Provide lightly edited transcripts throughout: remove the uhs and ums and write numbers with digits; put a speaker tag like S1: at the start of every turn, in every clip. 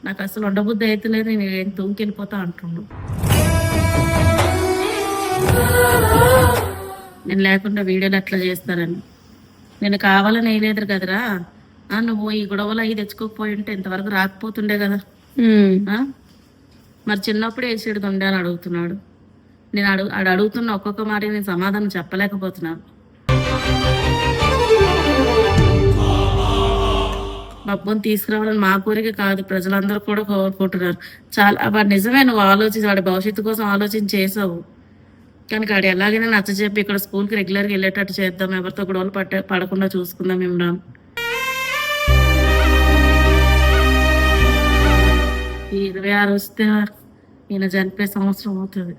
S1: నాకు అసలు ఉండబుద్ధి అయితలేదు, నేను ఏం తూకెళ్ళిపోతా అంటుండు. నేను లేకుండా వీడియోలు ఎట్లా చేస్తారని. నేను కావాలని వేయలేదు కదరా. నువ్వు ఈ గొడవలు అవి తెచ్చుకోకపోయి ఉంటే ఇంతవరకు రాకపోతుండే కదా. మరి చిన్నప్పుడు వేసేది ఉండే అని అడుగుతున్నాడు. నేను అడుగుతున్న ఒక్కొక్క మాట నేను సమాధానం చెప్పలేకపోతున్నాను. బబ్బుని తీసుకురావాలని మా కోరిక కాదు, ప్రజలందరూ కూడా కోరుకుంటున్నారు. చాలా వాడు నిజమే, నువ్వు ఆలోచించి వాడి భవిష్యత్తు కోసం ఆలోచించి చేసావు. కానీ వాడు ఎలాగైనా నచ్చజెప్పి ఇక్కడ స్కూల్కి రెగ్యులర్గా వెళ్ళేటట్టు చేద్దాం, ఎవరితో గొడవలు పడకుండా చూసుకుందాం ఇమ్రాన్. 26 వస్తే ఈయన చనిపోయే సంవత్సరం అవుతుంది.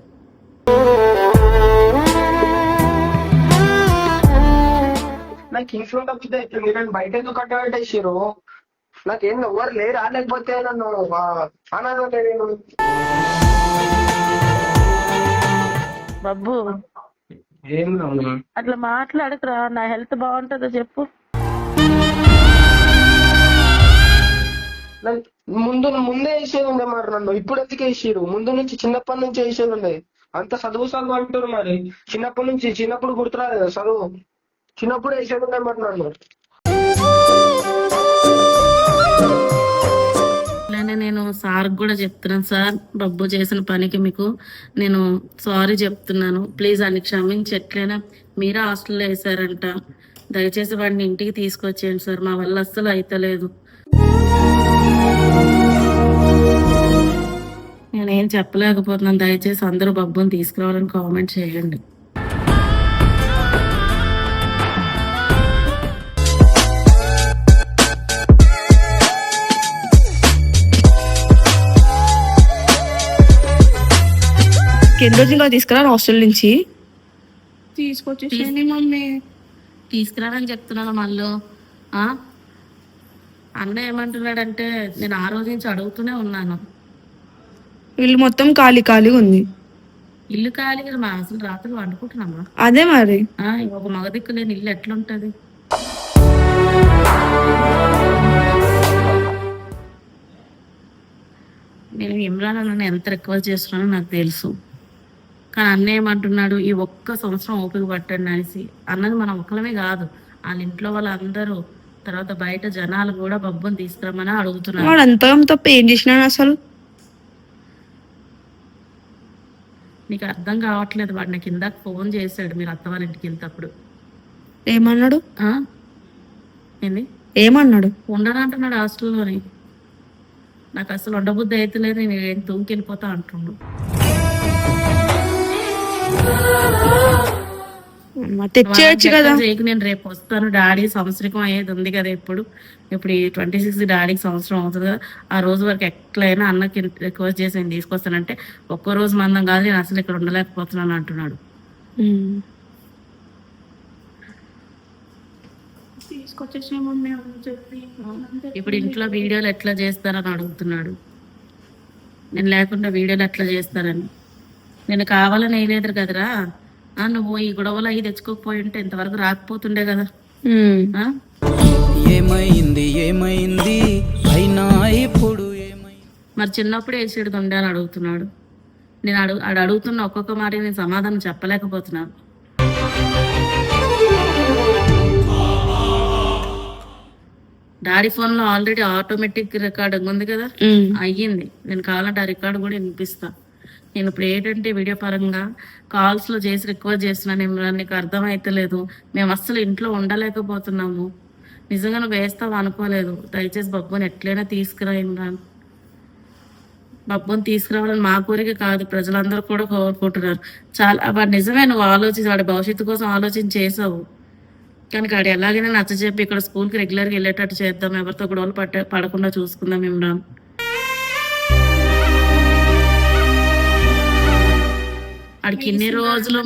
S2: నాకు ఇంట్లో తప్పితే మీరు బయట ఎందుకు కట్టబెట్టేసారు? నాకేం ఎవరు లేరా, లేకపోతే నన్ను అనాథ నేను.
S1: బబ్బు
S2: ఏం
S1: అట్లా మాట్లాడకురా, నా హెల్త్ బాగుంటుందో చెప్పు.
S2: ముందే వేసేది ఉండే మరి, నన్ను ఇప్పుడు ఎందుకు వేసారు? ముందు నుంచి చిన్నప్పటి నుంచి వేసేది ఉండే. అంత చదువు అంటారు మరి, చిన్నప్పుడు గుర్తురాదు కదా చదువు, చిన్నప్పుడు వేసేది ఉండే మరి నన్ను.
S1: నేను సార్ కూడా చెప్తున్నాను, సార్ బబ్బు చేసిన పనికి మీకు నేను సారీ చెప్తున్నాను, ప్లీజ్ అని క్షమించి, ఎట్లయినా మీరే హాస్టల్లో వేసారంట, దయచేసి వాడిని ఇంటికి తీసుకొచ్చేయండి సార్, మా వల్ల అస్సలు అయితలేదు. నేనేం చెప్పలేకపోతున్నాను, దయచేసి అందరూ బబ్బుని తీసుకురావాలని కామెంట్ చేయండి.
S3: ఎన్ని రోజులుగా తీసుకురా హాస్టల్ నుంచి?
S1: తీసుకొచ్చేసి మమ్మీ తీసుకురానని చెప్తున్నాను. మళ్ళీ అన్న ఏమంటున్నాడంటే, నేను ఆ రోజు నుంచి అడుగుతూనే ఉన్నాను.
S3: ఇల్లు మొత్తం ఖాళీ ఉంది.
S1: ఇల్లు ఖాళీ కదా, మా అసలు రాత్రి వండుకుంటున్నామా?
S3: అదే మరి
S1: ఒక మగ దిక్కు లేని ఇల్లు ఎట్లుంటది? నేను ఇమ్రాన్ అన్నని ఎంత రిక్వెస్ట్ చేస్తున్నానో నాకు తెలుసు, కానీ అన్న ఏమంటున్నాడు, ఈ ఒక్క సంవత్సరం ఓపిక పట్టండి అనేసి. అన్నది మనం ఒక్కలమే కాదు, వాళ్ళ ఇంట్లో వాళ్ళందరూ, తర్వాత బయట జనాలు కూడా బబ్బుని తీసుకురమ్మని అడుగుతున్నారు.
S3: వాడు అంత తప్ప ఏం చేసినాడు అసలు?
S1: నీకు అర్థం కావట్లేదు. వాడు నాకు ఇందాక ఫోన్ చేశాడు, మీరు అత్తవారి ఇంటికి వెళ్తేప్పుడు.
S3: ఏమన్నాడు?
S1: ఏంది
S3: ఏమన్నాడు?
S1: ఉండనంటున్నాడు హాస్టల్లోని. నాకు అసలు ఉండబుద్ధి అయితలేదు, నేను ఏం తూకెళ్ళిపోతా అంటుండు.
S3: తెచ్చేయచ్చు కదా.
S1: నేను రేపు వస్తాను, డాడీ సంవత్సరం అయ్యేది ఉంది కదా. ఇప్పుడు ఈ 26 డాడీకి సంవత్సరం అవుతుంది కదా. ఆ రోజు వరకు ఎట్లయినా అన్నకి రిక్వెస్ట్ చేసి నేను తీసుకొస్తానంటే, ఒక్క రోజు మందం కాదు, నేను అసలు ఇక్కడ ఉండలేకపోతున్నాను అంటున్నాడు. ఇప్పుడు ఇంట్లో వీడియోలు ఎట్లా చేస్తారని అడుగుతున్నాడు. నేను లేకుండా వీడియోలు ఎట్లా చేస్తారని. నేను కావాలని వేయలేదు కదరా. నువ్వు ఈ గొడవలు అవి తెచ్చుకోకపోయి ఉంటే ఇంతవరకు రాకపోతుండే కదా.
S4: ఏమైంది ఏమైంది అయినా ఇప్పుడు
S1: మరి చిన్నప్పుడు వేసేది ఉండే అని అడుగుతున్నాడు. నేను అడుగుతున్న ఒక్కొక్క మాట నేను సమాధానం చెప్పలేకపోతున్నాను. డాడీ ఫోన్ లో ఆల్రెడీ ఆటోమేటిక్ రికార్డింగ్ ఉంది కదా, అయ్యింది. నేను కావాలంటే ఆ రికార్డు కూడా వినిపిస్తా. నేను ఇప్పుడు ఏంటంటే వీడియో పరంగా కాల్స్ లో చేసి రిక్వెస్ట్ చేస్తున్నాను. ఇమ్రాన్, నీకు అర్థమైతలేదు, మేము అస్సలు ఇంట్లో ఉండలేకపోతున్నాము. నిజంగా నువ్వు వేస్తావు అనుకోలేదు. దయచేసి బబ్బుని ఎట్లయినా తీసుకురా ఇమ్రాన్. బబ్బుని తీసుకురావాలని మా కోరిక కాదు, ప్రజలందరూ కూడా కోరుకుంటున్నారు. చాలా వాడు నిజమే, నువ్వు ఆలోచించి వాడి భవిష్యత్తు కోసం ఆలోచించి చేసావు. కానీ వాడు ఎలాగైనా నచ్చజెప్పి ఇక్కడ స్కూల్కి రెగ్యులర్గా వెళ్ళేటట్టు చేద్దాం, ఎవరితో గొడవలు పడకుండా చూసుకుందాం ఇమ్రాన్. వాడికి ఇన్ని రోజులు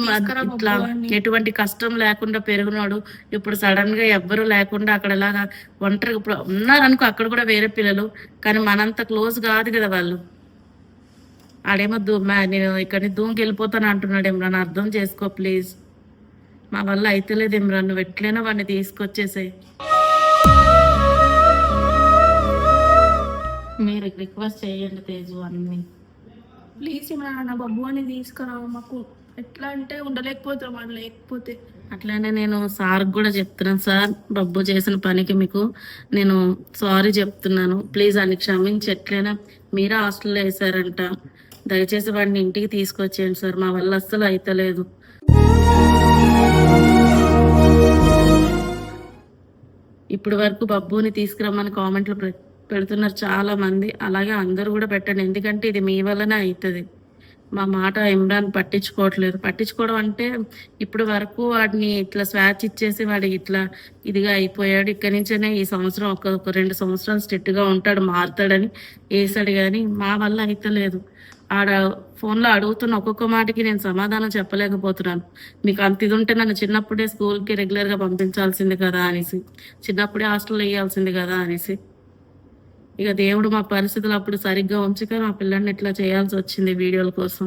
S1: ఇట్లా ఎటువంటి కష్టం లేకుండా పెరిగినాడు. ఇప్పుడు సడన్ గా ఎవ్వరు లేకుండా అక్కడ ఎలాగా ఒంటరిగా ఇప్పుడు ఉన్నారనుకో, అక్కడ కూడా వేరే పిల్లలు, కానీ మనంత క్లోజ్ కాదు కదా వాళ్ళు. ఆడేమో నేను ఇక్కడిని దూకి వెళ్ళిపోతాను అంటున్నాడు. ఇమ్రాన్, అర్థం చేసుకో ప్లీజ్, మా వల్ల అయితలేదు ఇమ్రాన్, నువ్వు ఎట్లైనా వాడిని తీసుకొచ్చేసాయి. మీరు రిక్వెస్ట్ చేయండి తేజు అన్ని.
S3: ప్లీజ్ ఇమ్రాన్ అన్న బబ్బు అని తీసుకురా, మాకు ఎట్లా అంటే ఉండలేకపోతాం అది లేకపోతే.
S1: అట్లానే నేను సార్ కూడా చెప్తున్నాను, సార్ బబ్బు చేసిన పనికి మీకు నేను సారీ చెప్తున్నాను, ప్లీజ్ అని క్షమించి, ఎట్లయినా మీరే హాస్టల్లో వేసారంట, దయచేసి వాడిని ఇంటికి తీసుకొచ్చేయండి సార్, మా వల్ల అస్సలు అయితలేదు. ఇప్పటి వరకు బబ్బుని తీసుకురమ్మని కామెంట్లు పెడుతున్నారు చాలా మంది, అలాగే అందరూ కూడా పెట్టండి, ఎందుకంటే ఇది మీ వల్లనే అవుతుంది. మా మాట ఇమ్రాన్ పట్టించుకోవడం అంటే ఇప్పుడు వరకు వాడిని ఇట్లా స్వాచ్ ఇచ్చేసి వాడి ఇట్లా ఇదిగా అయిపోయాడు, ఇక్కడి నుంచే ఈ సంవత్సరం ఒక 2 సంవత్సరాలు స్ట్రిక్ట్గా ఉంటాడు, మారుతాడని వేసాడు, కానీ మా వల్ల అయితలేదు. ఆడ ఫోన్లో అడుగుతున్న ఒక్కొక్క మాటకి నేను సమాధానం చెప్పలేకపోతున్నాను. మీకు అంత ఇది ఉంటే నన్ను చిన్నప్పుడే స్కూల్కి రెగ్యులర్గా పంపించాల్సింది కదా అనేసి, చిన్నప్పుడే హాస్టల్లో వేయాల్సింది కదా అనేసి. ఇక దేవుడు మా పరిస్థితులు అప్పుడు సరిగ్గా ఉంచక మా పిల్లల్ని ఇట్లా చేయాల్సి వచ్చింది వీడియోల కోసం.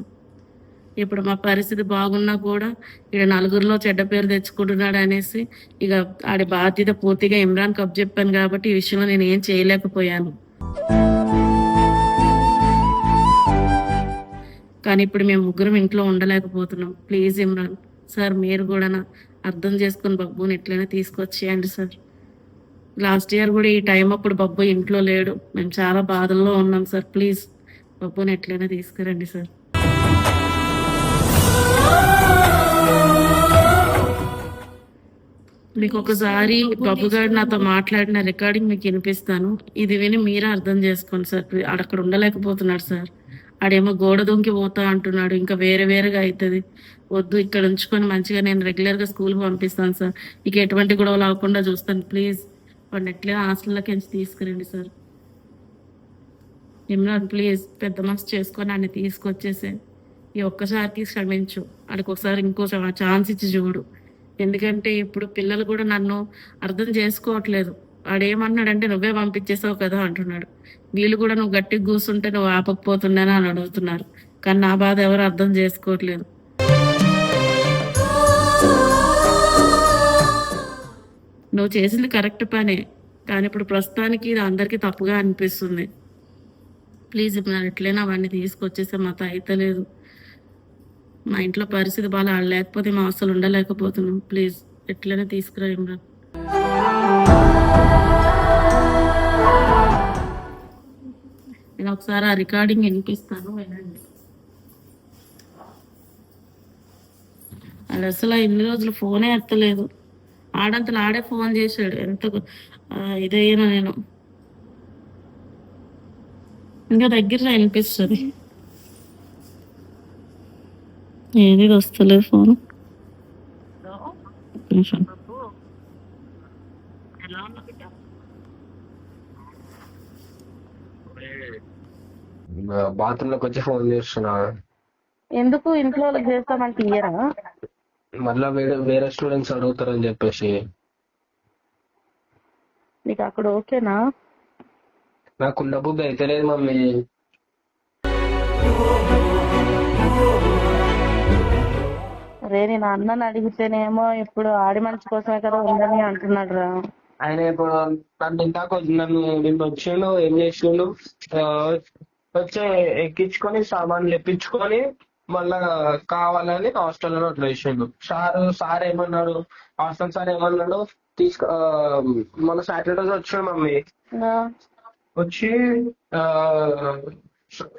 S1: ఇప్పుడు మా పరిస్థితి బాగున్నా కూడా ఇక్కడ నలుగురిలో చెడ్డ పేరు తెచ్చుకుంటున్నాడు అనేసి ఇక ఆడి బాధ్యత పూర్తిగా ఇమ్రాన్ కప్ చెప్పాను కాబట్టి ఈ విషయంలో నేను ఏం చేయలేకపోయాను. కానీ ఇప్పుడు మేము ముగ్గురం ఇంట్లో ఉండలేకపోతున్నాం. ప్లీజ్ ఇమ్రాన్ సార్, మీరు కూడా అర్థం చేసుకుని బబ్బుని ఎట్లయినా తీసుకొచ్చేయండి సార్. లాస్ట్ ఇయర్ కూడా ఈ టైం అప్పుడు బబ్బు ఇంట్లో లేడు, మేము చాలా బాధల్లో ఉన్నాం సార్, ప్లీజ్ బబ్బుని ఎట్లయినా తీసుకురండి సార్. మీకు ఒకసారి బబ్బు గారు నాతో మాట్లాడిన రికార్డింగ్ మీకు వినిపిస్తాను, ఇది విని మీరే అర్థం చేసుకోండి సార్. అక్కడ ఉండలేకపోతున్నాడు సార్, ఆడేమో గోడ దొంకి పోతా అంటున్నాడు, ఇంకా వేరేగా అవుతుంది, వద్దు ఇక్కడ ఉంచుకొని మంచిగా నేను రెగ్యులర్గా స్కూల్కి పంపిస్తాను సార్, ఇక ఎటువంటి గొడవలు అవ్వకుండా చూస్తాను, ప్లీజ్ వాడిని ఎట్లా హాస్టల్లోకి తీసుకురండి సార్. ఇమ్రాన్ ప్లీజ్ పెద్ద మనసు చేసుకొని ఆయన తీసుకొచ్చేసే, ఈ ఒక్కసారికి క్షమించు, ఆడికి ఒకసారి ఇంకో ఛాన్స్ ఇచ్చి చూడు, ఎందుకంటే ఇప్పుడు పిల్లలు కూడా నన్ను అర్థం చేసుకోవట్లేదు. వాడేమన్నాడంటే నువ్వే పంపించేసావు కదా అంటున్నాడు, వీళ్ళు కూడా నువ్వు గట్టిగా కూర్చుంటే నువ్వు ఆపకపోతుండేనా అని అడుగుతున్నారు, కానీ నా బాధ ఎవరు అర్థం చేసుకోవట్లేదు. నువ్వు చేసింది కరెక్ట్ పనే, కానీ ఇప్పుడు ప్రస్తుతానికి ఇది అందరికీ తప్పుగా అనిపిస్తుంది. ప్లీజ్ ఇప్పుడు ఎట్లయినా వాడిని తీసుకొచ్చేసే మాతో అయితలేదు, మా ఇంట్లో పరిస్థితి బాగా లేకపోతే మా అసలు ఉండలేకపోతున్నాం, ప్లీజ్ ఎట్లయినా తీసుకురా ఇమ్రాన్. నేను ఒకసారి ఆ రికార్డింగ్ వినిపిస్తాను, వినండి. అది అసలు ఇన్ని రోజులు ఫోనే ఎత్తలేదు, ఆడంతలు ఆడే ఫోన్ చేశాడు, ఎంత ఇదైనా నేను ఇంకా దగ్గరలో వినిపిస్తుంది, ఏది వస్తలేదు ఫోన్.
S2: బాత్రూమ్ లోకి వచ్చి ఫోన్ చేస్తున్నా,
S1: ఎందుకు ఇంట్లో వాళ్ళకి చేస్తామంటే ఇయ్యరా,
S2: మళ్ళా వేరే స్టూడెంట్స్ అడుగుతారని చెప్పేసి.
S1: నీకు అక్కడ ఓకేనా?
S2: నాకు డబ్బు అయితే లేదు మమ్మీ.
S1: అరే నేను అన్నని అడిగితేనేమో ఇప్పుడు ఆడి మంచి కోసమే కదా ఉందని అంటున్నాడు రా.
S2: ఆయన ఇప్పుడు నన్ను ఇందాక నిన్ను వచ్చిండు, ఏం చేసిండు, వచ్చి ఎక్కించుకొని సామాన్లు ఎప్పించుకొని మళ్ళా కావాలని హాస్టల్లో వదిలేసిండు. సార్ ఏమన్నాడు, హాస్టల్ సార్ ఏమన్నాడు, మన సాటర్డే వచ్చాడు మమ్మీ, వచ్చి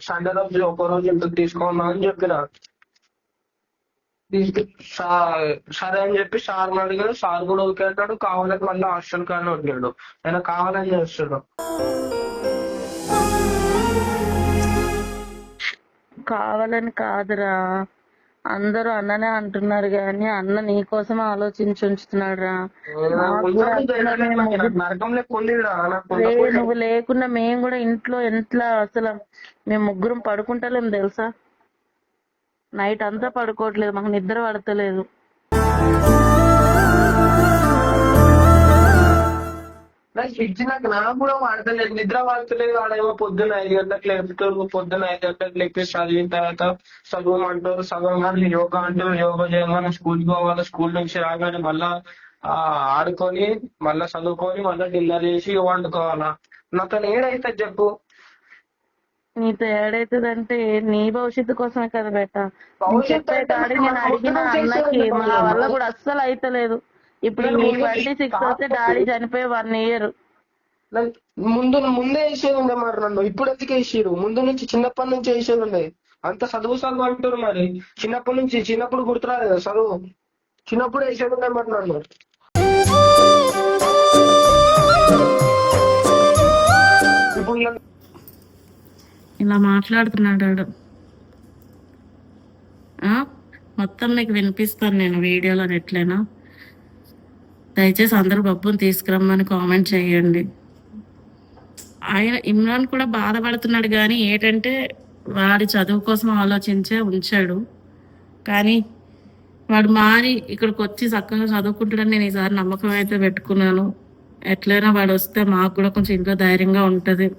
S2: సండే రోజు ఒక రోజు ఎందుకు తీసుకోమా అని చెప్పిన, సరే అని చెప్పి సార్ని అడిగాడు, సార్ కూడా ఓకే అంటాడు, కావాలని మళ్ళీ హాస్టల్ కానీ అడిగాడు, ఆయన కావాలని చేస్తాడు.
S1: కావాలని కాదురా, అందరూ అన్ననే అంటున్నారు కానీ అన్న నీ కోసం ఆలోచించి ఉంచుతున్నాడు రా. నువ్వు లేకున్నా మేము కూడా ఇంట్లో ఎంత అసలు మేము ముగ్గురం పడుకుంటలేం తెలుసా, నైట్ అంతా పడుకోవట్లేదు, మాకు నిద్ర పడతలేదు.
S2: నాకు కూడా వాడతలేదు, నిద్ర వాడతలేదు. ఆడేమో పొద్దున్న 5 గంటలకు లేపుతారు, పొద్దున్న 5 గంటలకు లేపి చదివిన తర్వాత చదవమంటారు, చదవగానే యోగా అంటారు, యోగా చేయగానే స్కూల్కి పోవాలి, స్కూల్ నుంచి రాగానే మళ్ళా ఆడుకొని మళ్ళా చదువుకొని మళ్ళా డిన్నర్ చేసి వండుకోవాలా. నాతో ఏడైతే చెప్పు,
S1: నీతో ఏడైతుందంటే నీ భవిష్యత్తు కోసమే కదా బేట. నేను
S2: భవిష్యత్తు
S1: చెప్పే
S2: అంటే
S1: కాడి
S2: మరి
S1: నేను
S2: మన ముందు
S1: అడిగిన
S2: నుంచి
S1: అన్నకి
S2: ఇష్యూ
S1: మా వల్ల కూడా అస్సలు అయితలేదు. ఇప్పుడు
S2: నేను
S1: ఈ
S2: ముందు
S1: 26 వస్తే డాడీ చనిపోయి 1 year.
S2: ముందే వేసేది ఉండే మరి నన్ను ఇప్పుడు ఎందుకు వేసిరు? ముందు నుంచి చిన్నప్పటి నుంచి వేసేది ఉండే. అంత చదువు అంటారు మరి. చిన్నప్పుడు గుర్తురాదు కదా చదువు. చిన్నప్పుడు వేసేది ఉండే మరి నన్ను. ఇప్పుడు
S1: ఇలా మాట్లాడుతున్నాడు వాడు. మొత్తం మీకు వినిపిస్తాను నేను వీడియోలో ఎట్లయినా. దయచేసి అందరూ బబ్బుని తీసుకురమ్మని కామెంట్ చేయండి. ఆయన ఇమ్రాన్ కూడా బాధపడుతున్నాడు, కానీ ఏంటంటే వాడి చదువు కోసం ఆలోచించే ఉంచాడు. కానీ వాడు మారి ఇక్కడికి వచ్చి చక్కగా చదువుకుంటాడని నేను ఈసారి నమ్మకం అయితే పెట్టుకున్నాను. ఎట్లయినా వాడు వస్తే మాకు కూడా కొంచెం ఇంకా ధైర్యంగా ఉంటుంది.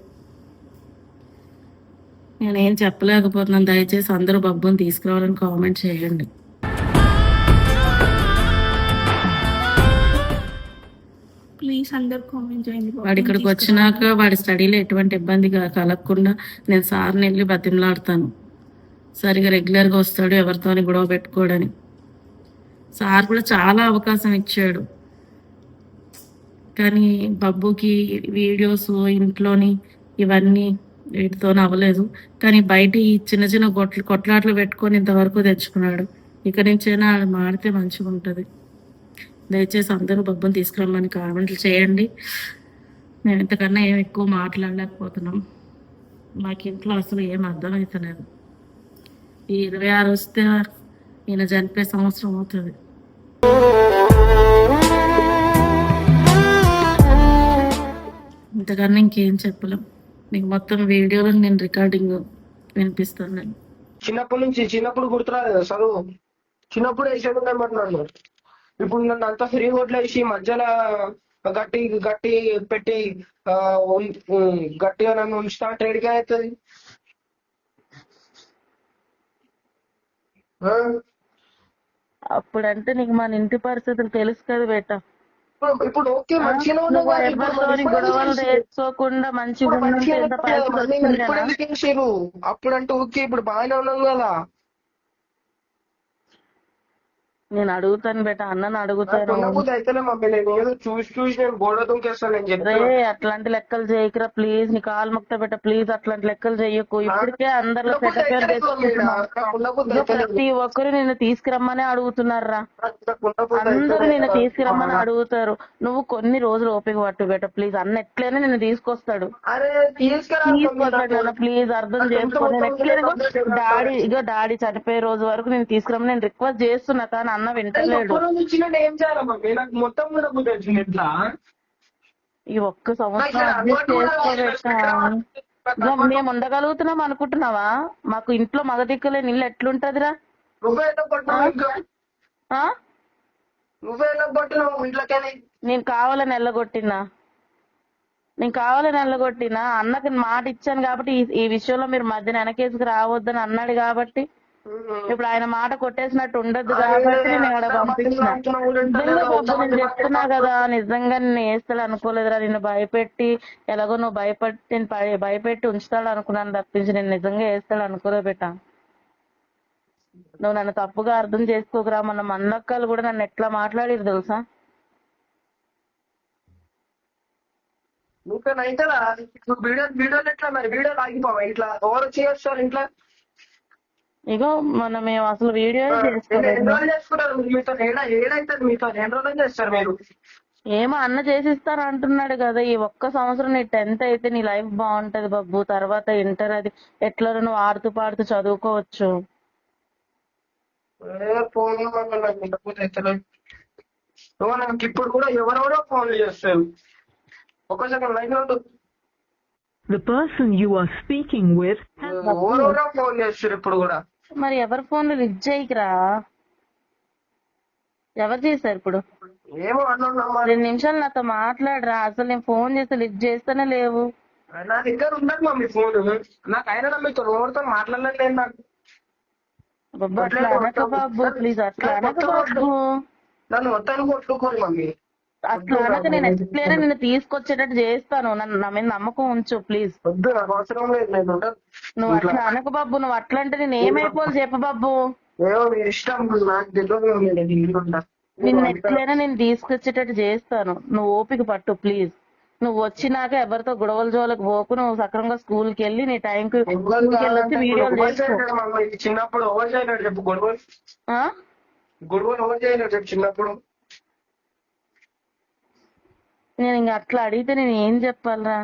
S1: నేనేం చెప్పలేకపోతున్నాను. దయచేసి అందరూ బబ్బుని తీసుకురావాలని కామెంట్ చేయండి.
S3: ప్లీజ్ అందరు కామెంట్ చేయండి.
S1: వాడు ఇక్కడికి వచ్చినాక వాడి స్టడీలో ఎటువంటి ఇబ్బంది కలగకుండా నేను సార్ని వెళ్ళి బతిమలాడతాను. సరిగా రెగ్యులర్గా వస్తాడు, ఎవరితోని గొడవ పెట్టుకోడని. సార్ కూడా చాలా అవకాశం ఇచ్చాడు, కానీ బబ్బుకి వీడియోస్ ఇంట్లోని ఇవన్నీ వీటితో అవ్వలేదు. కానీ బయట ఈ చిన్న చిన్న కొట్లాట్లు పెట్టుకొని ఇంతవరకు తెచ్చుకున్నాడు. ఇక్కడి నుంచైనా మారితే మంచిగా ఉంటుంది. దయచేసి అందరూ బబ్బుని తీసుకురమ్మని కామెంట్లు చేయండి. మేము ఇంతకన్నా ఏం ఎక్కువ మాట్లాడలేకపోతున్నాం. మాకు ఇంట్లో అసలు ఏం అర్థమవుతలేదు. ఈ 26 వస్తే ఈయన చనిపోయే సంవత్సరం అవుతుంది. ఇంతకన్నా ఇంకేం చెప్పలేం. నీకు మొత్తం వీడియోలో నేను రికార్డింగ్ వినిపిస్తాను. నేను
S2: చిన్నప్పుడు గుర్తురాదు కదా చదువు. చిన్నప్పుడు వేసేది ఉండే మరి నన్ను. ఇప్పుడు నన్ను అంతా ఫ్రీ వదిలేసి మధ్యలో గట్టి గట్టి పెట్టి గట్టిగా నన్ను ఉంచుతా అంటే ఎడిగా అవుతుంది.
S1: అప్పుడంటే నీకు మన ఇంటి పరిస్థితులు తెలుసు కదా బేట.
S2: ఇప్పుడు ఓకే మంచిగా
S1: గొడవలు తెచ్చుకోకుండా మంచిగా
S2: ఇప్పుడు ఎందుకు వేసారు? అప్పుడంటే ఓకే, ఇప్పుడు బాగానే ఉన్నాం కదా.
S1: నేను అడుగుతాను బేట, అన్నను అడుగుతాను.
S2: చూసి నేను గోడ దుంకేస్తాను నేను చెప్తే.
S1: అట్లాంటి లెక్కలు చేయకురా ప్లీజ్, నీ కాలు మొక్త బేట ప్లీజ్. అట్లాంటి లెక్కలు చెయ్యకు. ఇప్పటికే అందరిలో ప్రతి ఒక్కరు నిన్ను తీసుకురమ్మనే అడుగుతున్నారా. అందరూ నిన్ను తీసుకురమ్మని అడుగుతారు. నువ్వు కొన్ని రోజులు ఓపిక పట్టు బేట ప్లీజ్. అన్న ఎట్లయినా నిన్ను తీసుకొస్తాడు. ప్లీజ్ అర్థం చేసుకో. నేను ఎట్లయినా డాడీ చనిపోయే రోజు వరకు నేను తీసుకురమ్మని నేను రిక్వెస్ట్ చేస్తున్నా, కానీ అన్న వింటలేడు.
S2: ఏం చేయాలి మొత్తం కూడా ఇట్లా
S1: ఈ ఒక్క సంవత్సరం అడ్జస్ట్ చేసుకోబెట్టా. మేము ఉండగలుగుతున్నాం అనుకుంటున్నావా? మాకు ఇంట్లో మగ దిక్కులే నీళ్ళు ఎట్లుంటదిరా? నేను కావాలని వెళ్ళగొట్టినా అన్నకి మాట ఇచ్చాను కాబట్టి ఈ విషయంలో మీరు మధ్యన వెనకేసుకు రావద్దని అన్నాడు కాబట్టి ఇప్పుడు ఆయన మాట కొట్టేసినట్టు ఉండదు కాబట్టి నేను ఇక్కడ పంపించిన. నేను చెప్తున్నా కదా, నిజంగా నిన్ను వేస్తాడు అనుకోలేదురా. నిన్ను భయపెట్టి ఎలాగో నువ్వు భయపెట్టి ఉంచుతాడు అనుకున్నాను తప్పించి నేను నిజంగా వేస్తాడు అనుకోలేదు బేట. నువ్వు నన్ను తప్పుగా అర్థం చేసుకోకురా. మన మన్నక్కలు కూడా నన్ను ఎట్లా మాట్లాడిరు తెలుసా?
S2: వీడియోలు ఎట్లా మరి? వీడియోలు ఆగిపోవా ఇట్లా? ఎవరు చేస్తారు ఇంట్లో?
S1: ఇగో మేము అసలు వీడియో ఏమో అన్న చేసిస్తాను అంటున్నాడు కదా. ఈ ఒక్క సంవత్సరం నీ 10th అయితే నీ లైఫ్ బాగుంటది బబ్బు. తర్వాత ఇంటర్ అది ఎట్లా నువ్వు ఆడుతూ పాడుతూ చదువుకోవచ్చు.
S2: ఇప్పుడు కూడా ఎవరెవరో ఫోన్ చేస్తారు. ఒక సెకండ్ లైన్ లో
S5: The person you are speaking with
S2: ఎవరెవరో ఫోన్ చేస్తారు ఇప్పుడు కూడా.
S1: మరి ఎవరి ఫోన్లు లిఫ్ట్ చేయకురా. ఎవరు చేశారు ఇప్పుడు?
S2: ఏమో
S1: 2 నిమిషాలు నాతో మాట్లాడరా. అసలు నేను ఫోన్ చేస్తే లిఫ్ట్ చేస్తేనే లేవు.
S2: నా దగ్గర ఉండదు మమ్మీ ఫోన్. నాకు అయినా మీతో ఎవరితో మాట్లాడలేదు. నాకు
S1: అట్లా అనక బాబు ప్లీజ్, అట్లా అనక బాబు.
S2: నన్ను మొత్తాన్ని కొట్టుకోరు మమ్మీ.
S1: అట్లా అనక నేను ఎట్లయినా నిన్ను తీసుకొచ్చేటట్టు చేస్తాను. నా మీద నమ్మకం ఉంచు ప్లీజ్.
S2: వద్దు, నాకు అవసరం లేదు, నేను ఉండను.
S1: నువ్వు అట్లా అనకు బాబు. నువ్వు అట్లా అంటే నేను ఏమైపోవాలి చెప్పు బాబు.
S2: ఏమో మీ ఇష్టం, నాకు తెలియదు, నేను ఇంట్లో ఉంటా.
S1: నిన్ను ఎట్లయినా నేను తీసుకొచ్చేటట్టు చేస్తాను. నువ్వు ఓపిక పట్టు ప్లీజ్. నువ్వు వచ్చినాక ఎవరితో గొడవల జోలకు పోకు. నువ్వు సక్రమంగా స్కూల్కి వెళ్ళి నీ టైంకి స్కూల్కి వెళ్ళొచ్చి వీడియోలు చేసుకో.
S2: చిన్నప్పుడు ఎవరు చేయలేడు చెప్పు గొడవలు?
S1: ఆ?
S2: గొడవలు ఎవరు చేయలేడు చెప్పు చిన్నప్పుడు?
S1: నేను ఇంకా అట్లా అడిగితే నేను ఏం చెప్పాలరా?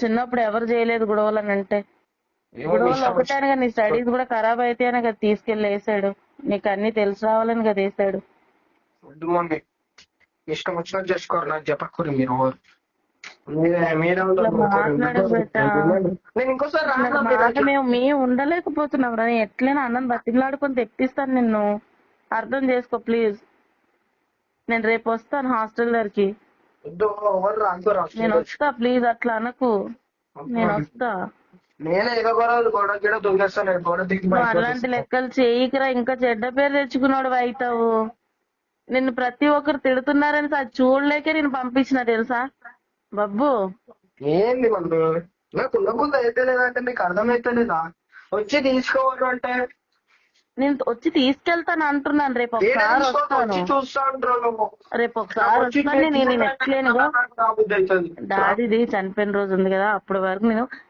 S1: చిన్నప్పుడు ఎవరు చేయలేదు గొడవలు అని అంటే, గొడవలు ఒకటేనే కదా, నీ స్టడీస్ కూడా ఖరాబ్ అయితే అని కదా తీసుకెళ్లి వేసాడు. నీకు అన్ని తెలిసి రావాలని కదా వేసాడు.
S2: వద్దు మమ్మీ, ఇష్టం వచ్చినట్టు చేసుకోరు, నాకు చెప్పకూడదు మీరు. నేను ఇంకోసారి
S1: మేము ఉండలేకపోతున్నాం రా. ఎట్లైనా అన్నం బతిలాడుకొని తెప్పిస్తాను నిన్ను, అర్థం చేసుకో ప్లీజ్. నేను రేపు వస్తాను హాస్టల్ దగ్గరికి. నేను వస్తా ప్లీజ్, అట్లా అనకు. నేను వస్తా.
S2: నేనే ఏదో గొడవ దొంగేస్తాను, గొడవ దిగి
S1: అలాంటి లెక్కలు చేయకురా. ఇంకా చెడ్డ పేరు తెచ్చుకున్నాడు అవుతావు. నిన్ను ప్రతి ఒక్కరు తిడుతున్నారని అది చూడలేకే నేను పంపించిన తెలుసా బబ్బు.
S2: ఏంది మమ్మీ, నాకు ఉండకుండా అయితే లేదంటే మీకు అర్థమైతే వచ్చి తీసుకోవాలి అంటే
S1: నేను వచ్చి తీసుకెళ్తాను అంటున్నాను. రేపు ఒకసారి వస్తాను. రేపు ఒకసారి వస్తాను. నేను ఎట్లేనుగా డాడీది చనిపోయిన రోజు ఉంది కదా, అప్పటి వరకు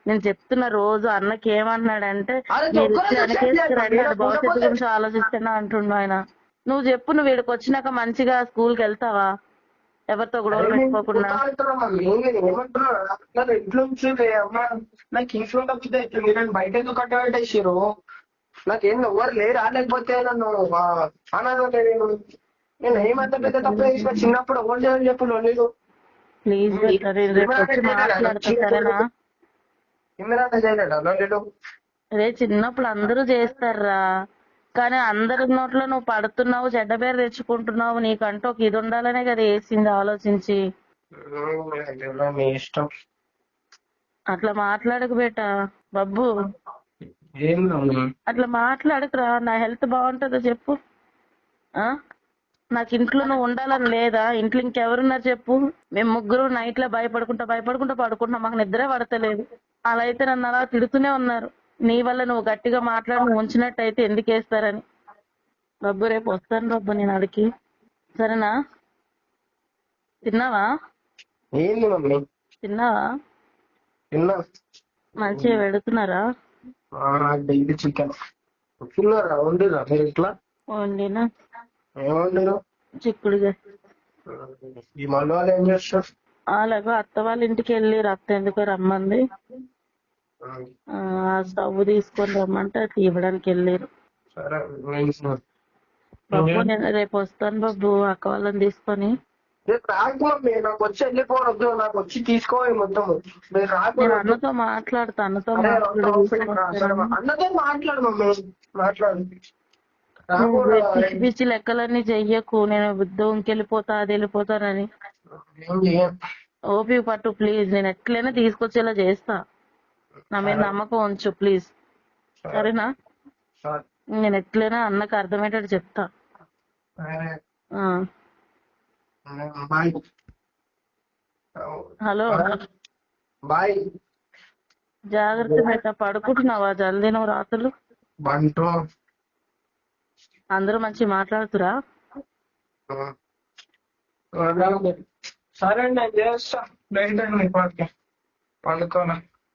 S1: నేను చెప్తున్న రోజు అన్నకి ఏమంటున్నాడంటే మీరు ఇచ్చి వెనకేసుకురండి, అది భవిష్యత్తు గురించి ఆలోచిస్తున్నా అంటున్నా ఆయన. నువ్వు చెప్పు, నువ్వు వీడికి వచ్చినాక మంచిగా స్కూల్కి వెళ్తావా ఎవరితో గొడవలు పెట్టుకోకుండా?
S2: నాకు ఇంట్లో తప్పితే బయట ఎందుకు కట్టబెట్టేసారు? నాకేం ఎవరు లేరు, లేకపోతే నన్ను అనాథ నేను ఏమంత పెద్ద తప్పు చేసిన చిన్నప్పుడు ఎవరు చేయాలని చెప్పు లేదు.
S1: ప్లీజ్
S2: ఇమ్రాన్ చేయలేడా లేదు?
S1: అదే చిన్నప్పుడు అందరూ చేస్తారా, కానీ అందరి నోట్లో నువ్వు పడుతున్నావు, చెడ్డ పేరు తెచ్చుకుంటున్నావు. నీకంటూ ఒక ఇది ఉండాలనే కదా వేసింది ఆలోచించి.
S2: మీ ఇష్టం.
S1: అట్లా మాట్లాడకు బేటా బబ్బు, అట్లా మాట్లాడకురా. నా హెల్త్ బాగుంటుందో చెప్పు? నాకు ఇంట్లో నువ్వు ఉండాలని లేదా? ఇంట్లో ఇంకెవరున్నారు చెప్పు? మేము ముగ్గురు నైట్ లో భయపడుకుంటా పడుకుంటున్నాం, మాకు నిద్రే పడతలేదు. అలా అయితే నన్ను అలా తిడుతూనే ఉన్నారు. నీ వల్ల నువ్వు గట్టిగా మాట్లాడి నువ్వు ఉంచినట్టయితే ఎందుకు వేస్తారని. బబ్బు రేపు వస్తాను బబ్బు నేను అడిగి, సరేనా? తిన్నావా? తిన్నావా? మంచిగా పెడుతున్నారా?
S2: డైలీ చికెన్ వండిరా మీరు ఇట్లా?
S1: వండినా.
S2: ఏమంటారు?
S1: చిక్కుడుగా.
S2: ఈ మళ్ళీ వాళ్ళు ఏం చేస్తారు?
S1: అలాగో అత్త వాళ్ళ ఇంటికి వెళ్ళి అత్త ఎందుకో రమ్మంది, స్టవ్ తీసుకొని రమ్మంటే ఇవ్వడానికి వెళ్ళారు. బబ్బు నేను రేపు వస్తాను బబ్బు, అక్క వాళ్ళని తీసుకొని.
S2: నాకు వచ్చి వెళ్ళిపోవద్దు, నాకు వచ్చి తీసుకోవాలి మొత్తం.
S1: నేను అన్నతో మాట్లాడతా, అన్నతో
S2: మాట్లాడు మమ్మీ, మాట్లాడు.
S1: పిచ్చి పిచ్చి లెక్కలన్నీ చెయ్యకు. నేను ఉద్యోగంకి వెళ్ళిపోతా, అది వెళ్ళిపోతానని. ఓపిక పట్టు ప్లీజ్. నేను ఎట్లయినా తీసుకొచ్చేలా చేస్తా. నా మీద నమ్మకం ఉంచు ప్లీజ్, సరేనా? నేను ఎట్లయినా అన్నకు అర్థమయ్యేటట్టు చెప్తా. Hello
S2: bye.
S1: జాగ్రత్త బయట. పడుకుంటున్నావా జల్దీ నువ్వు రాత్రులు? అందరూ మంచి మాట్లాడుతురా?
S2: సరే అండి, నేను చేస్తా. పండుకోనా?